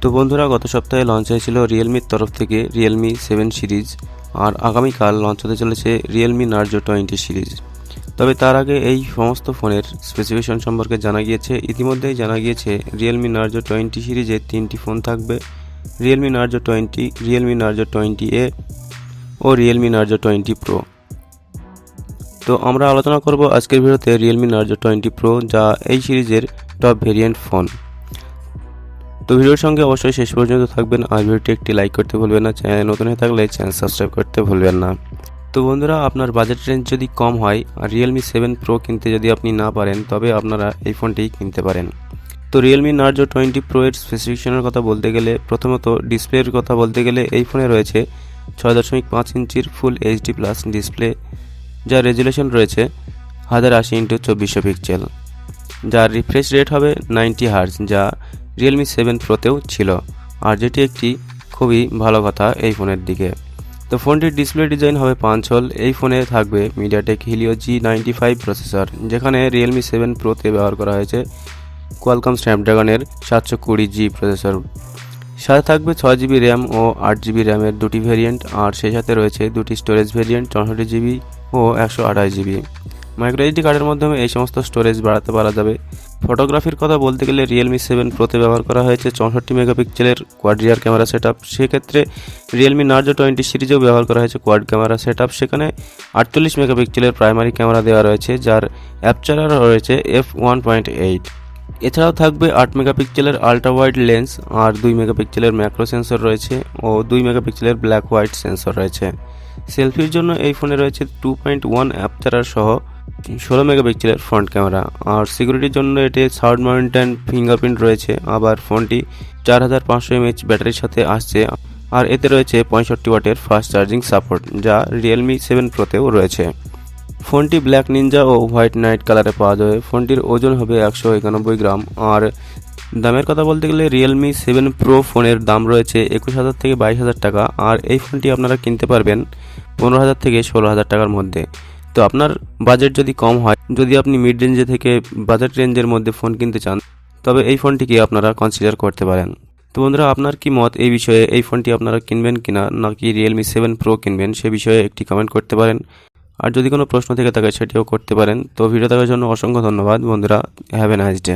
তো বন্ধুরা, গত সপ্তাহে লঞ্চ হয়েছিল রিয়েলমির তরফ থেকে রিয়েলমি 7 সিরিজ, আর আগামীকাল লঞ্চ হতে চলেছে রিয়েলমি নার্জো 20 সিরিজ। তবে তার আগে এই সমস্ত ফোনের স্পেসিফিকেশন সম্পর্কে জানা গিয়েছে। ইতিমধ্যেই জানা গিয়েছে রিয়েলমি নার্জো 20 সিরিজে 3টি ফোন থাকবে: Realme Narzo 20, Realme Narzo 20A ও রিয়েলমি নার্জো 20 প্রো। তো আমরা আলোচনা করব আজকের ভিডিওতে রিয়েলমি নার্জো 20 প্রো, যা এই সিরিজের টপ ভেরিয়েন্ট ফোন। তো ভিডিওর সঙ্গে অবশ্যই শেষ পর্যন্ত থাকবেন, আর ভিডিওটি একটি লাইক করতে ভুলবেন না। চ্যানেলে নতুন হয়ে থাকলে চ্যানেল সাবস্ক্রাইব করতে ভুলবেন না। তো বন্ধুরা, আপনার বাজেট রেঞ্জ যদি কম হয় আর রিয়েলমি 7 প্রো কিনতে যদি আপনি না পারেন, তবে আপনারা এই ফোনটি কিনতে পারেন। তো রিয়েলমি নার্জো 20 প্রো এর স্পেসিফিকেশনের কথা বলতে গেলে, প্রথমত ডিসপ্লের কথা বলতে গেলে, এই ফোনে রয়েছে 6.5 ইঞ্চির ফুল এইচডি প্লাস ডিসপ্লে, যার রেজুলেশন রয়েছে 1080x2400 পিক্সেল, যার রিফ্রেশ রেট হবে 90 হার্জ, যা রিয়েলমি 7 প্রোতেও ছিল, আর যেটি একটি খুবই ভালো কথা এই ফোনের দিকে। তো ফোনটির ডিসপ্লে ডিজাইন হবে পাঞ্চ হোল। এই ফোনে থাকবে মিডিয়াটেক হিলিও G95 প্রসেসর, যেখানে রিয়েলমি 7 প্রোতে ব্যবহার করা হয়েছে কোয়ালকম স্ন্যাপড্রাগনের 720G প্রসেসর। সাথে থাকবে 6GB র্যাম ও 8GB র্যামের দুটি ভেরিয়েন্ট, আর সেই সাথে রয়েছে দুটি স্টোরেজ ভেরিয়েন্ট, 64GB ও 128GB। মাইক্রো এইচডি কার্ডের মাধ্যমে এই সমস্ত স্টোরেজ বাড়াতে পারা যাবে। ফটোগ্রাফির কথা বলতে গেলে রিয়েলমি 7 প্রোতে ব্যবহার করা হয়েছে 64 মেগাপিক্সেলের কোয়াড রিয়ার ক্যামেরা সেটআপ। সেক্ষেত্রে রিয়েলমি নার্জো 20 সিরিজেও ব্যবহার করা হয়েছে কোয়াড ক্যামেরা সেটআপ। সেখানে 48 মেগাপিক্সেলের প্রাইমারি ক্যামেরা দেওয়া রয়েছে, যার অ্যাপচার রয়েছে f1.8। এছাড়াও থাকবে 8 মেগাপিক্সেলের আল্ট্রা ওয়াইড লেন্স, আর 2 মেগাপিক্সেলের ম্যাক্রো সেন্সর রয়েছে ও 2 মেগাপিক্সেলের ব্ল্যাক হোয়াইট সেন্সর রয়েছে। সেলফির জন্য এই ফোনে রয়েছে 2.1 অ্যাপচার সহ 16 মেগাপিক্সেলের ফ্রন্ট ক্যামেরা, আর সিকিউরিটির জন্য এটি থার্ড মাউন্টেন ফিঙ্গারপ্রিন্ট রয়েছে। আবার ফোনটি 4500 mAh ব্যাটারির সাথে আসছে, আর এতে রয়েছে 65 ওয়াটের ফাস্ট চার্জিং সাপোর্ট, যা রিয়েলমি 7 প্রোতেও রয়েছে। ফোনটি ব্ল্যাক নিনজা ও হোয়াইট নাইট কালারে পাওয়া যাবে। ফোনটির ওজন হবে 191 গ্রাম। আর দামের কথা বলতে গেলে রিয়েলমি 7 প্রো ফোনের দাম রয়েছে 21,000 থেকে 22,000 টাকা, আর এই ফোনটি আপনারা কিনতে পারবেন 15,000 থেকে 16,000 টাকার মধ্যে। তো আপনার বাজেট যদি কম হয়, যদি আপনি মিড রেঞ্জে থেকে বাজেট রেঞ্জের মধ্যে ফোন কিনতে চান, তবে এই ফোনটিকে আপনারা কনসিডার করতে পারেন। তো বন্ধুরা, আপনার কি মত এই বিষয়ে? এই ফোনটি আপনারা কিনবেন কিনা, নাকি রিয়েলমি 7 প্রো কিনবেন, সে বিষয়ে একটি কমেন্ট করতে পারেন। আর যদি কোনো প্রশ্ন থেকে থাকে সেটিও করতে পারেন। তো ভিডিও দেখার জন্য অসংখ্য ধন্যবাদ বন্ধুরা। Have a nice day.